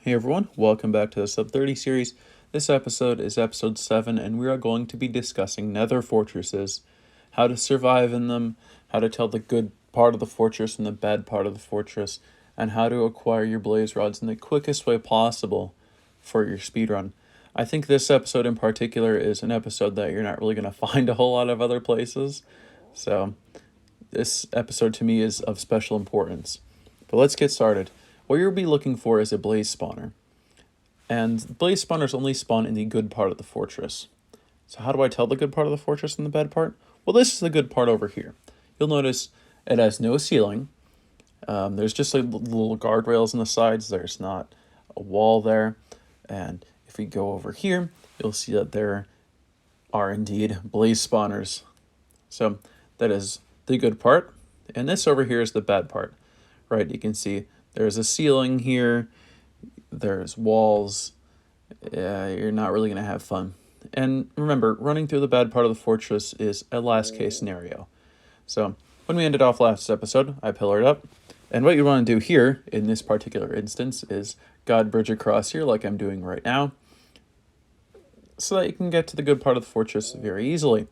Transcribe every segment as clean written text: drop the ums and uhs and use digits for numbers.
Hey everyone, welcome back to the Sub 30 series. This episode is episode 7, and we are going to be discussing nether fortresses, how to survive in them, how to tell the good part of the fortress and the bad part of the fortress, and how to acquire your blaze rods in the quickest way possible for your speedrun. I think this episode in particular is an episode that you're not really going to find a whole lot of other places, so this episode to me is of special importance. But let's get started. What you'll be looking for is a blaze spawner. And blaze spawners only spawn in the good part of the fortress. So how do I tell the good part of the fortress and the bad part? Well, this is the good part over here. You'll notice it has no ceiling. There's just like little guardrails on the sides. There's not a wall there. And if we go over here, you'll see that there are indeed blaze spawners. So that is the good part. And this over here is the bad part, right? You can see there's a ceiling here. There's walls. You're not really going to have fun. And remember, running through the bad part of the fortress is a last case scenario. So when we ended off last episode, I pillared up. And what you want to do here, in this particular instance, is God bridge across here like I'm doing right now, so that you can get to the good part of the fortress very easily.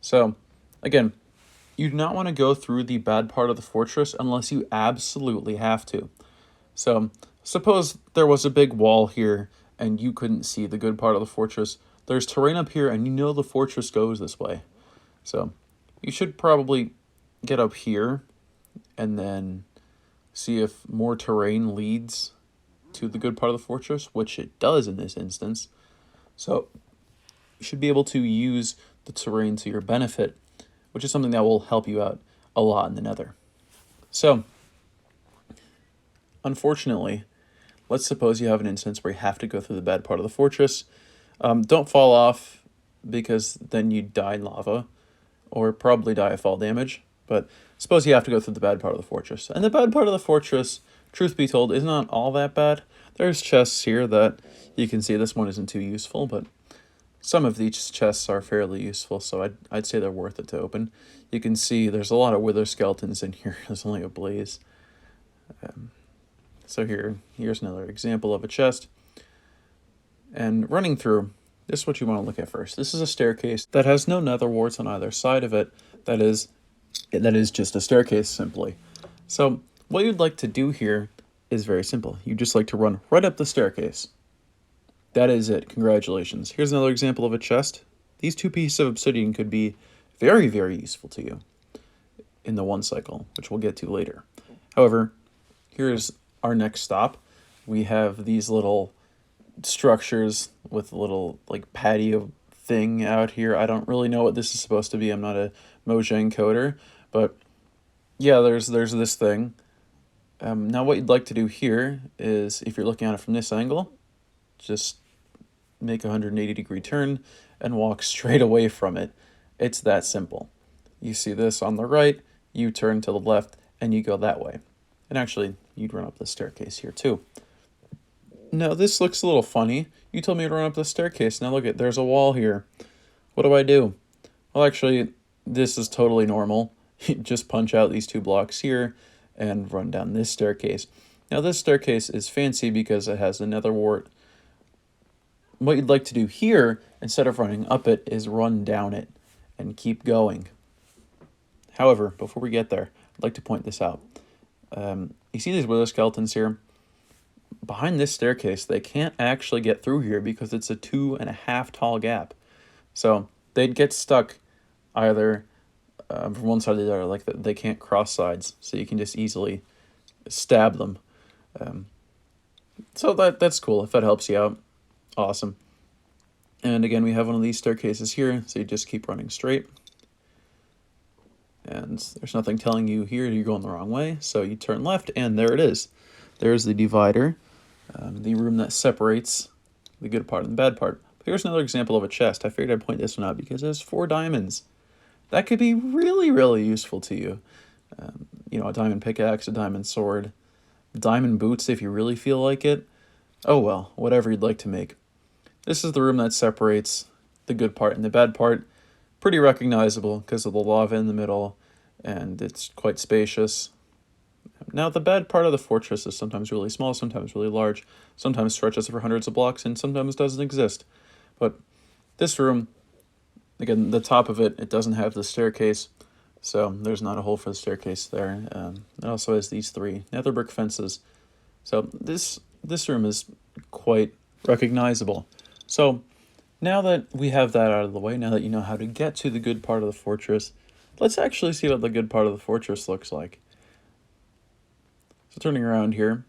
So again, you do not want to go through the bad part of the fortress unless you absolutely have to. So suppose there was a big wall here and you couldn't see the good part of the fortress. There's terrain up here and you know the fortress goes this way. So you should probably get up here and then see if more terrain leads to the good part of the fortress, which it does in this instance. So you should be able to use the terrain to your benefit, which is something that will help you out a lot in the nether. So, unfortunately, let's suppose you have an instance where you have to go through the bad part of the fortress. Don't fall off, because then you die in lava, or probably die of fall damage. But suppose you have to go through the bad part of the fortress. And the bad part of the fortress, truth be told, is not all that bad. There's chests here that you can see. This one isn't too useful, but some of these chests are fairly useful, so I'd say they're worth it to open. You can see there's a lot of wither skeletons in here. There's only a blaze. So here's another example of a chest. And running through, this is what you want to look at first. This is a staircase that has no nether warts on either side of it. That is just a staircase, simply. So what you'd like to do here is very simple. You just like to run right up the staircase. That is it. Congratulations. Here's another example of a chest. These 2 pieces of obsidian could be very, very useful to you in the one cycle, which we'll get to later. However, here's our next stop. We have these little structures with a little like patio thing out here. I don't really know what this is supposed to be. I'm not a Mojang coder, but yeah, there's this thing. Now what you'd like to do here is, if you're looking at it from this angle, just make a 180-degree turn and walk straight away from it. It's that simple. You see this on the right, you turn to the left, and you go that way. And actually, you'd run up the staircase here too. Now, this looks a little funny. You told me to run up the staircase. Now look, there's a wall here. What do? Well, actually, this is totally normal. You just punch out these 2 blocks here and run down this staircase. Now, this staircase is fancy because it has a nether wart. What you'd like to do here, instead of running up it, is run down it and keep going. However, before we get there, I'd like to point this out. You see these wither skeletons here? Behind this staircase, they can't actually get through here because it's a 2.5 tall gap. So they'd get stuck either from one side or the other, like they can't cross sides, so you can just easily stab them. So that's cool. If that helps you out, awesome. And again, we have one of these staircases here, so you just keep running straight. And there's nothing telling you here you're going the wrong way, so you turn left, and there it is. There's the divider, the room that separates the good part and the bad part. But here's another example of a chest. I figured I'd point this one out because there's 4 diamonds. That could be really, really useful to you. A diamond pickaxe, a diamond sword, diamond boots if you really feel like it. Oh well, whatever you'd like to make. This is the room that separates the good part and the bad part. Pretty recognizable because of the lava in the middle, and it's quite spacious. Now, the bad part of the fortress is sometimes really small, sometimes really large, sometimes stretches for hundreds of blocks, and sometimes doesn't exist. But this room, again, the top of it doesn't have the staircase, so there's not a hole for the staircase there. It also has these 3 nether brick fences. So this room is quite recognizable. So now that we have that out of the way, now that you know how to get to the good part of the fortress, let's actually see what the good part of the fortress looks like. So turning around here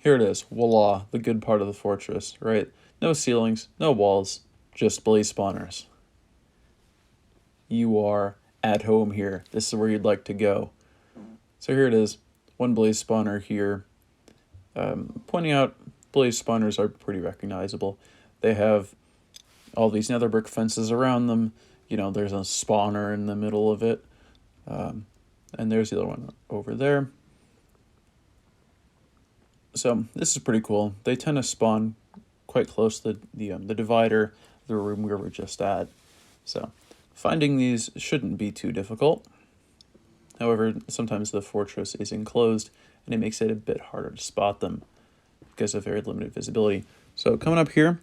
it is. Voila, the good part of the fortress, right? No ceilings, no walls, just blaze spawners. You are at home here. This is where you'd like to go. So here it is. 1 blaze spawner here. Pointing out, blaze spawners are pretty recognizable. They have all these nether brick fences around them. You know, there's a spawner in the middle of it. And there's the other one over there. So this is pretty cool. They tend to spawn quite close to the divider, the room we were just at. So finding these shouldn't be too difficult. However, sometimes the fortress is enclosed, and it makes it a bit harder to spot them because of very limited visibility. So coming up here,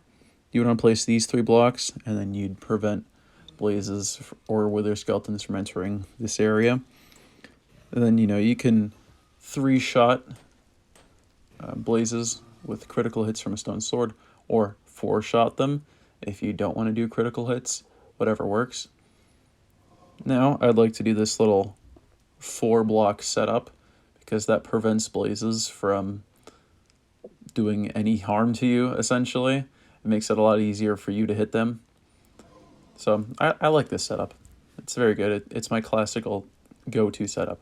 you want to place these 3 blocks, and then you'd prevent blazes or wither skeletons from entering this area. And then, you know, you can 3-shot blazes with critical hits from a stone sword, or 4-shot them if you don't want to do critical hits. Whatever works. Now I'd like to do this little 4-block setup because that prevents blazes from doing any harm to you, essentially. It makes it a lot easier for you to hit them. So I like this setup. It's very good. It's my classical go-to setup.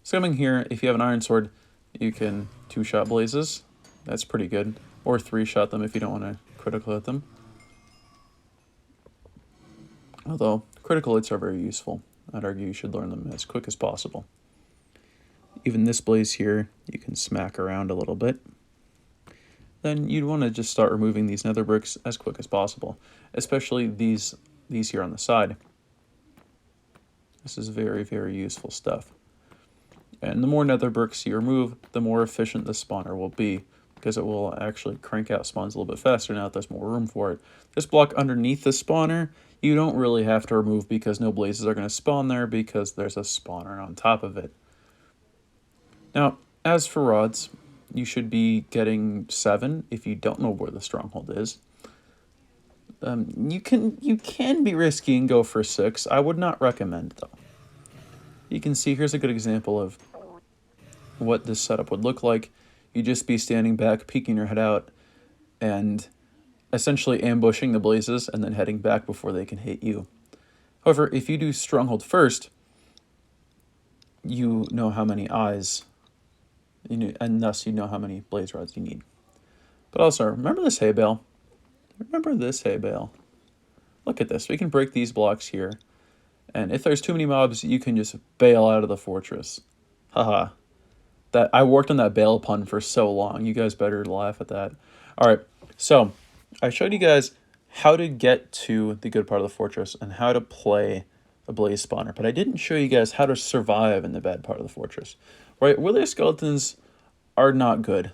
So coming here, if you have an iron sword, you can 2-shot blazes. That's pretty good. Or 3-shot them if you don't want to critical hit them. Although, critical hits are very useful. I'd argue you should learn them as quick as possible. Even this blaze here, you can smack around a little bit. Then you'd want to just start removing these nether bricks as quick as possible, especially these here on the side. This is very, very useful stuff. And the more nether bricks you remove, the more efficient the spawner will be, because it will actually crank out spawns a little bit faster now that there's more room for it. This block underneath the spawner, you don't really have to remove because no blazes are going to spawn there because there's a spawner on top of it. Now, as for rods, you should be getting 7 if you don't know where the stronghold is. You can be risky and go for 6. I would not recommend, though. You can see here's a good example of what this setup would look like. You'd just be standing back, peeking your head out, and essentially ambushing the blazes and then heading back before they can hit you. However, if you do stronghold first, you know how many eyes, and thus you know how many blaze rods you need. But also, remember this hay bale? Remember this hay bale? Look at this. We can break these blocks here. And if there's too many mobs, you can just bail out of the fortress. Haha. I worked on that bail pun for so long. You guys better laugh at that. Alright, so I showed you guys how to get to the good part of the fortress and how to play a blaze spawner. But I didn't show you guys how to survive in the bad part of the fortress. Right, wither skeletons are not good.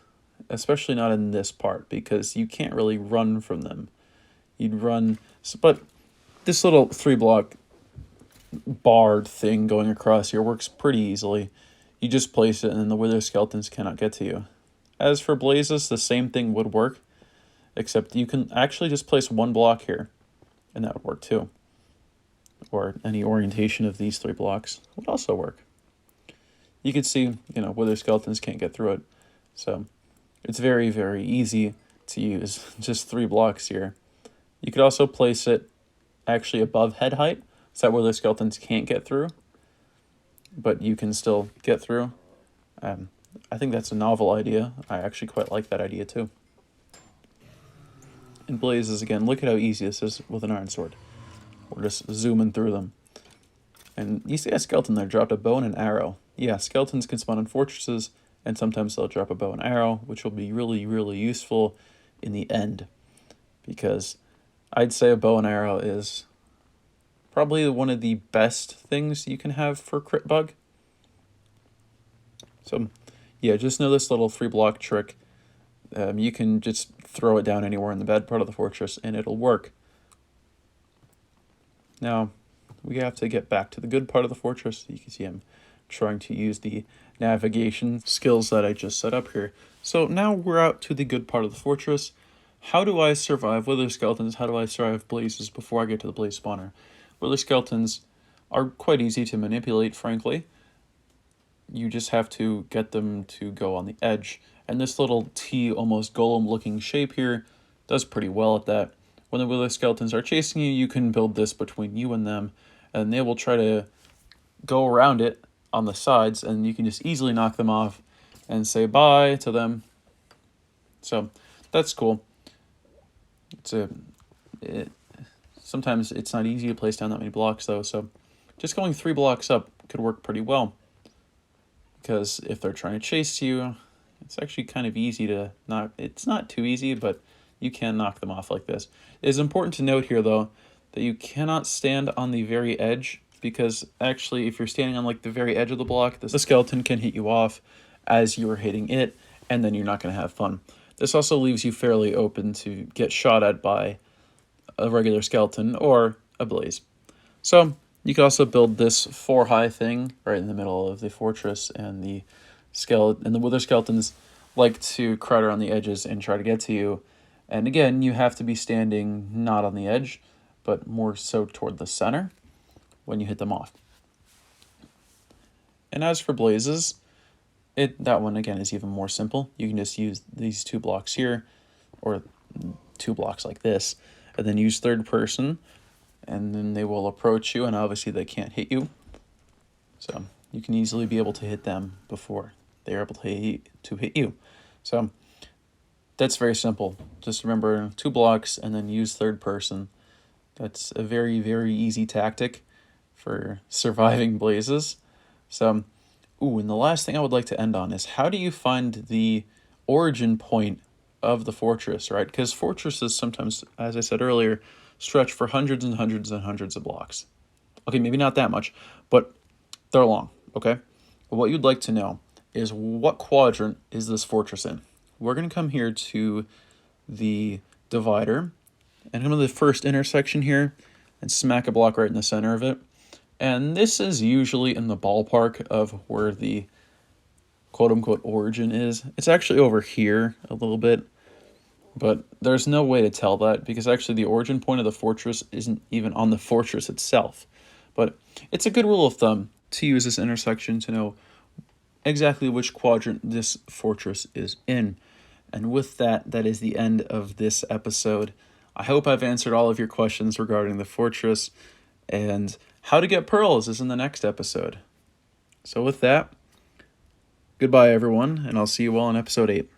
Especially not in this part, because you can't really run from them. You'd run... But this little 3-block barred thing going across here works pretty easily. You just place it and then the wither skeletons cannot get to you. As for blazes, the same thing would work, except you can actually just place 1 block here, and that would work too. Or any orientation of these 3 blocks would also work. You can see, wither skeletons can't get through it. So it's very, very easy to use, just 3 blocks here. You could also place it actually above head height, so that where the skeletons can't get through, but you can still get through. I think that's a novel idea. I actually quite like that idea too. And blazes, again, look at how easy this is with an iron sword. We're just zooming through them. And you see a skeleton there dropped a bow and an arrow. Yeah, skeletons can spawn in fortresses, and sometimes they'll drop a bow and arrow, which will be really, really useful in the end. Because I'd say a bow and arrow is probably one of the best things you can have for crit bug. So yeah, just know this little 3-block trick. You can just throw it down anywhere in the bad part of the fortress and it'll work. Now, we have to get back to the good part of the fortress. You can see I'm trying to use the navigation skills that I just set up here. So now we're out to the good part of the fortress. How do I survive wither skeletons? How do I survive blazes before I get to the blaze spawner? Wither skeletons are quite easy to manipulate, frankly. You just have to get them to go on the edge. And this little T, almost golem looking shape here does pretty well at that. When the wither skeletons are chasing you, you can build this between you and them, and they will try to go around it on the sides, and you can just easily knock them off and say bye to them. So that's cool. Sometimes it's not easy to place down that many blocks though, so just going 3 blocks up could work pretty well. Because if they're trying to chase you, it's actually kind of easy to knock. It's not too easy, but you can knock them off like this. It is important to note here though that you cannot stand on the very edge, because actually if you're standing on like the very edge of the block, the skeleton can hit you off as you're hitting it, and then you're not going to have fun. This also leaves you fairly open to get shot at by a regular skeleton or a blaze. So you can also build this 4-high thing right in the middle of the fortress, and the wither skeletons like to crowd around the edges and try to get to you. And again, you have to be standing not on the edge, but more so toward the center when you hit them off. And as for blazes, that one again is even more simple. You can just use these 2 blocks here, or 2 blocks like this, and then use third person, and then they will approach you, and obviously they can't hit you. So you can easily be able to hit them before they're able to hit you. So that's very simple. Just remember 2 blocks and then use third person. That's a very, very easy tactic for surviving blazes. So, and the last thing I would like to end on is, how do you find the origin point of the fortress, right? Because fortresses sometimes, as I said earlier, stretch for hundreds and hundreds and hundreds of blocks. Okay, maybe not that much, but they're long, okay? But what you'd like to know is, what quadrant is this fortress in? We're going to come here to the divider and come to the first intersection here and smack a block right in the center of it. And this is usually in the ballpark of where the quote-unquote origin is. It's actually over here a little bit, but there's no way to tell that, because actually the origin point of the fortress isn't even on the fortress itself. But it's a good rule of thumb to use this intersection to know exactly which quadrant this fortress is in. And with that, that is the end of this episode. I hope I've answered all of your questions regarding the fortress, and how to get pearls is in the next episode. So with that, goodbye everyone, and I'll see you all in episode 8.